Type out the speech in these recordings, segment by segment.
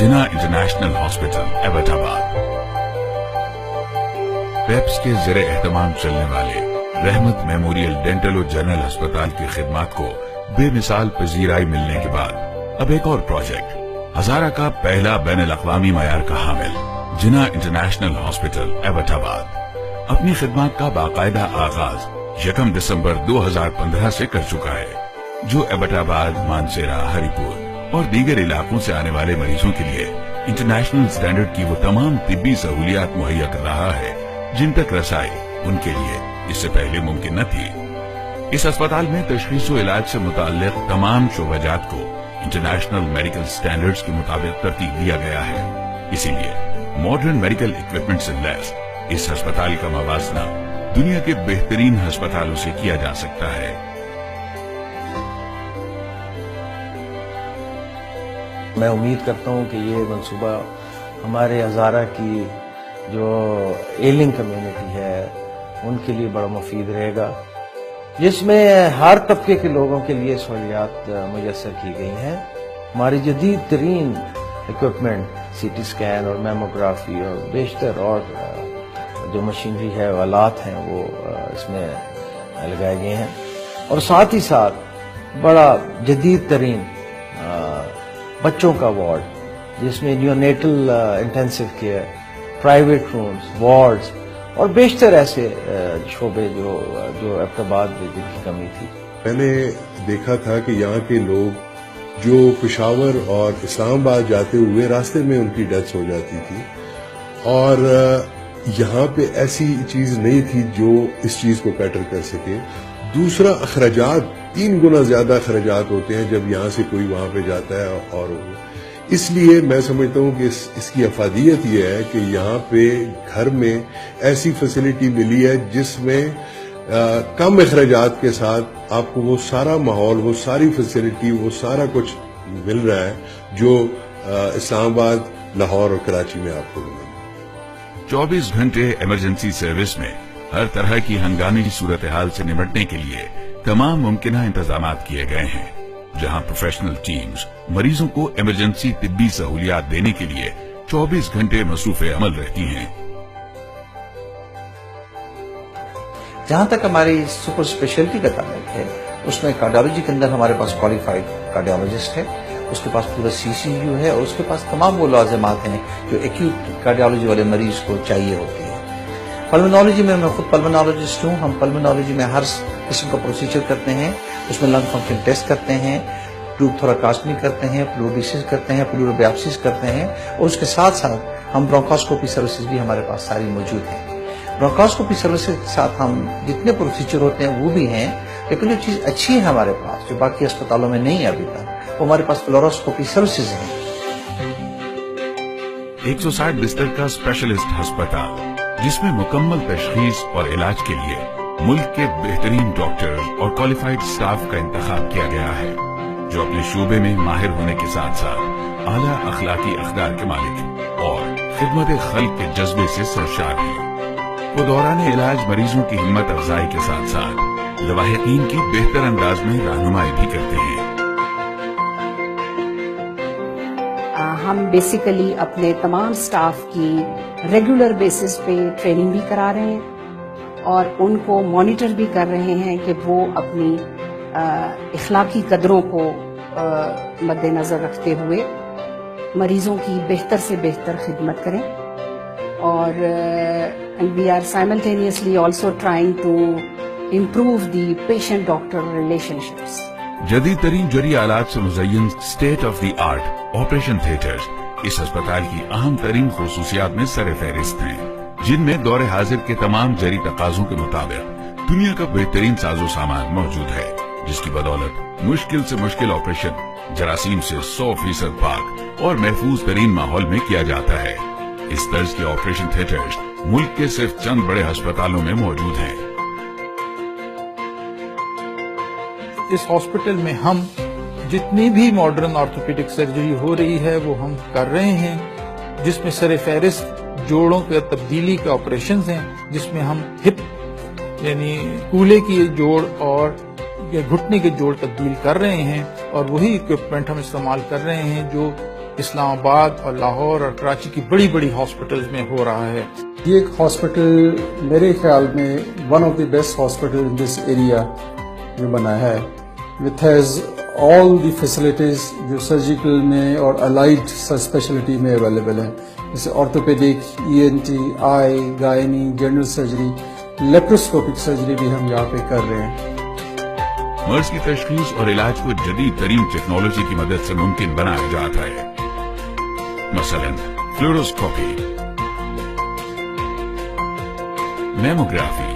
जिना international hospital Abbottabad. Pep's के ज़ेरे एहतमाम चलने वाले रहमत मेमोरियल डेंटल और जनरल अस्पताल की खिदमत को बेमिसाल पजीराई मिलने के बाद अब एक और प्रोजेक्ट हजारा का पहला बैनुल-अक़वामी मयार का हामिल जिना इंटरनेशनल हॉस्पिटल एबटाबाद अपनी खिदमत का बाकायदा आगाज 1 दिसंबर 2015 से कर चुका है, जो एबटाबाद, मानसेरा, हरिपुर और दीगर इलाकों से आने वाले मरीजों के लिए इंटरनेशनल स्टैंडर्ड की वो तमाम तिब्बी सहूलियात मुहैया कर रहा है जिन तक रसाई उनके लिए इससे पहले मुमकिन न थी। इस अस्पताल में तशखीस व इलाज से मुताल्लिक तमाम शोबाजात को इंटरनेशनल मेडिकल स्टैंडर्ड्स के मुताबिक तरतीब दिया गया है। इसीलिए मॉडर्न मेडिकल इक्विपमेंट से लैस इस अस्पताल का मवाजना दुनिया के बेहतरीन अस्पतालों से किया जा सकता है। मैं उम्मीद करता हूं कि ये मंसूबा हमारे हजारा की जो एलिंग कम्युनिटी है उनके लिए बड़ा मुफीद रहेगा, जिसमें हर तबके के लोगों के लिए सहूलियात मुयस्सर की गई हैं। हमारी जदीद तरीन इक्विपमेंट, सीटी स्कैन और मेमोग्राफी और बेशतर और जो मशीनरी है, आलात हैं, वो इसमें लगाए गए हैं। और साथ ही साथ बड़ा जदीद तरीन बच्चों का वार्ड, जिसमें neonatal intensive care, private rooms, wards और बेशतर ऐसे शोबे जो एबटाबाद में जिनकी कमी थी। मैंने देखा था कि यहाँ के लोग जो पेशावर और इस्लामाबाद जाते हुए रास्ते में उनकी डेथ हो जाती थी, और यहाँ पे ऐसी चीज नहीं थी जो इस चीज को कैटर कर सके। दूसरा, अखराजात 3 गुना ज्यादा अखराजात होते हैं जब यहाँ से कोई वहां पे जाता है, और इसलिए मैं समझता हूँ कि इसकी अफादियत यह है कि यहाँ पे घर में ऐसी फैसिलिटी मिली है जिसमें कम अखराजात के साथ आपको वो सारा माहौल, वो सारी फैसिलिटी, वो सारा कुछ मिल रहा है जो इस्लामाबाद, लाहौर और कराची में आपको मिलेगा। 24 घंटे इमरजेंसी सर्विस में हर तरह की हंगामी सूरत हाल से निपटने के लिए तमाम मुमकिन इंतजाम किए गए हैं, जहां प्रोफेशनल टीम्स मरीजों को इमरजेंसी तिब्बी सहूलियात देने के लिए 24 घंटे मसरूफ अमल रहती हैं। जहां तक हमारी सुपर स्पेशलिटी का ताल्लुक है, उसमें कार्डियोलॉजी के अंदर हमारे पास क्वालिफाइड कार्डियोलॉजिस्ट है, उसके पास पूरा सीसीयू है और उसके पास तमाम वो लाज़िमात हैं जो एक्यूट कार्डियोलॉजी वाले मरीज को चाहिए होती है। पल्मोनोलॉजी में मैं खुद पल्मोनोलॉजिस्ट हूँ। हम पल्मोनोलॉजी में हर किस्म का प्रोसीजर करते हैं, उसमें लंग फंक्शन टेस्ट करते हैं, ट्यूब थोरैकोस्टमी करते हैं, फ्लूरोडिसिस करते हैं, प्लूरोबायोप्सिस करते हैं, और उसके साथ साथ हम ब्रोंकोस्कोपी सर्विसेज भी हमारे पास सारी मौजूद हैं। ब्रोंकोस्कोपी सर्विसेज के साथ हम जितने प्रोसीजर होते हैं वो भी हैं, लेकिन जो चीज अच्छी है हमारे पास, जो बाकी अस्पतालों में नहीं है अभी तक, वो हमारे पास फ्लोरोस्कोपी सर्विसेज हैं। 160 बिस्तर का स्पेशलिस्ट अस्पताल, जिसमें मुकम्मल तशखीस और इलाज के लिए मुल्क के बेहतरीन डॉक्टर्स और क्वालिफाइड स्टाफ का इंतखाब किया गया है, जो अपने शोबे में माहिर होने के साथ साथ आला अखलाकी अखदार के मालिक और खिदमत खल्क के जज्बे से सरशार हैं। वो दौरान इलाज मरीजों की हिम्मत अफजाई के साथ साथ लवाहिकीन की बेहतर अंदाज में रहनुमाई भी करते हैं। हम बेसिकली अपने तमाम स्टाफ की रेगुलर बेसिस पे ट्रेनिंग भी करा रहे हैं और उनको मॉनिटर भी कर रहे हैं कि वो अपनी इखलाकी कदरों को मद्देनजर रखते हुए मरीजों की बेहतर से बेहतर खिदमत करें। और we are simultaneously also trying to improve the patient doctor relationships. जदीद तरीन जरी आलात से मुज़य्यन state of the art operation theatres इस अस्पताल की अहम तरीन खुसूसियात में सर फहरिस्त हैं, जिनमें दौरे हाजिर के तमाम जरी तकाजों के मुताबिक दुनिया का बेहतरीन साजो सामान मौजूद है, जिसकी बदौलत मुश्किल से मुश्किल ऑपरेशन जरासीम से 100% पाक और महफूज तरीन माहौल में किया जाता है। इस तर्ज के ऑपरेशन थिएटर्स मुल्क के सिर्फ चंद बड़े अस्पतालों में मौजूद हैं। इस हॉस्पिटल में हम जितनी भी मॉडर्न ऑर्थोपेडिक सर्जरी हो रही है वो हम कर रहे हैं, जिसमें सर फहरिस्त जोड़ों के तब्दीली के ऑपरेशंस हैं, जिसमें हम हिप यानी कूल्हे की जोड़ और घुटने के जोड़ तब्दील कर रहे हैं, और वही इक्विपमेंट हम इस्तेमाल कर रहे हैं जो اسلام آباد اور لاہور اور کراچی کی بڑی بڑی ہاسپٹلز میں ہو رہا ہے. یہ ایک ہاسپٹل میرے خیال میں one of the best hospital in this area جو بنا ہے, with has all the facilities جو سرجیکل میں اور الائڈ اسپیشلٹی میں اویلیبل ہیں, جیسے آرتھوپیڈک, ENT, آئی, گائنی, جنرل سرجری, لیپروسکوپک سرجری بھی ہم یہاں پہ کر رہے ہیں. مرض کی تشخیص اور علاج کو جدید ترین ٹیکنالوجی کی مدد سے ممکن بنایا جاتا ہے. مثلاً fluoroscopy, mammography,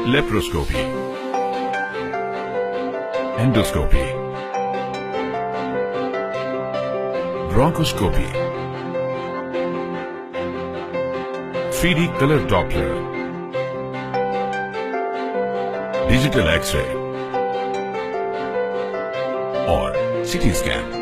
laparoscopy, endoscopy, bronchoscopy, 3D colour Doppler, digital X ray اور CT اسکین.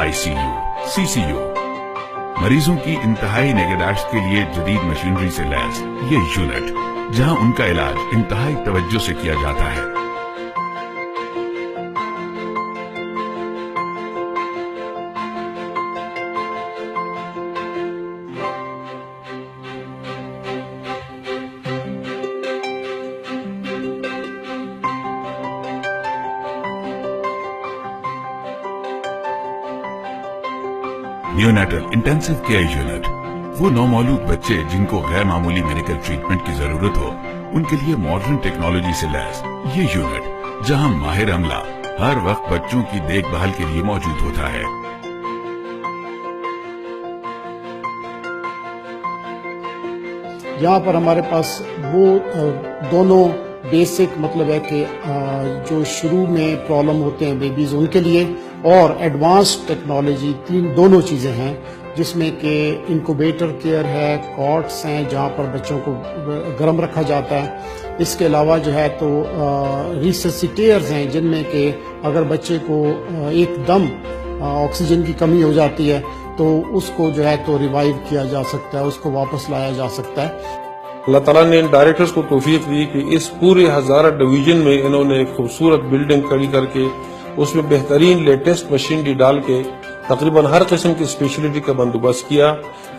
ICU, CCU, مریضوں کی انتہائی نگہداشت کے لیے جدید مشینری سے لیس یہ یونٹ, جہاں ان کا علاج انتہائی توجہ سے کیا جاتا ہے. نیونیٹل انٹینسو کیئر یونٹ, وہ نومولود بچے جن کو غیر معمولی میڈیکل ٹریٹمنٹ کی ضرورت ہو, ان کے لیے ماڈرن ٹیکنالوجی سے لیس یہ یونٹ, جہاں ماہر عملہ ہر وقت بچوں کی دیکھ بھال کے لیے موجود ہوتا ہے. یہاں پر ہمارے پاس وہ دونوں بیسک مطلب ہے کہ جو شروع میں پرابلم ہوتے ہیں بیبیز ان کے لیے, اور ایڈوانس ٹیکنالوجی, دونوں چیزیں ہیں, جس میں کہ انکوبیٹر کیئر ہے, کاٹس ہیں جہاں پر بچوں کو گرم رکھا جاتا ہے. اس کے علاوہ جو ہے تو ریسسیٹیئرز ہیں جن میں کہ اگر بچے کو ایک دم آکسیجن کی کمی ہو جاتی ہے تو اس کو جو ہے تو ریوائیو کیا جا سکتا ہے, اس کو واپس لایا جا سکتا ہے. اللہ تعالیٰ نے ڈائریکٹرز کو توفیق دی کہ اس پورے ہزارہ ڈویژن میں انہوں نے ایک خوبصورت بلڈنگ کھڑی کر کے اس میں بہترین لیٹسٹ مشینری ڈال کے تقریباً ہر قسم کی اسپیشلٹی کا بندوبست کیا,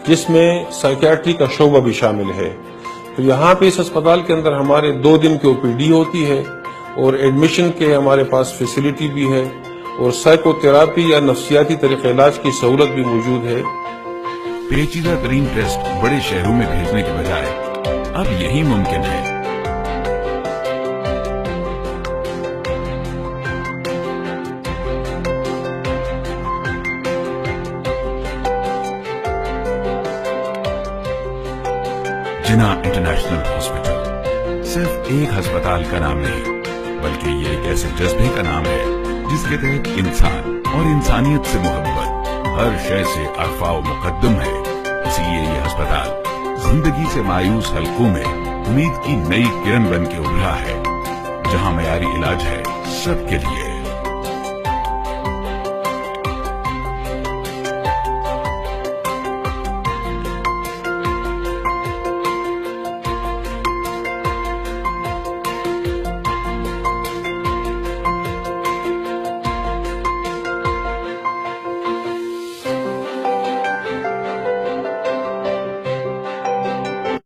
جس میں سائیکیاٹری کا شعبہ بھی شامل ہے. تو یہاں پہ اس اسپتال کے اندر ہمارے 2 دن کی OPD ہوتی ہے, اور ایڈمیشن کے ہمارے پاس فیسلٹی بھی ہے, اور سائیکو تھراپی یا نفسیاتی طریقہ علاج کی سہولت بھی موجود ہے. پیچیدہ ترین ٹیسٹ بڑے شہروں میں بھیجنے کے بجائے اب یہی ممکن ہے. جناح انٹرنیشنل ہاسپٹل صرف ایک ہسپتال کا نام نہیں, بلکہ یہ ایک ایسے جذبے کا نام ہے جس کے تحت انسان اور انسانیت سے محبت ہر شے سے ارفع و مقدم ہے. اسی لیے یہ ہسپتال زندگی سے مایوس حلقوں میں امید کی نئی کرن بن کے ابھرا ہے, جہاں معیاری علاج ہے سب کے لیے.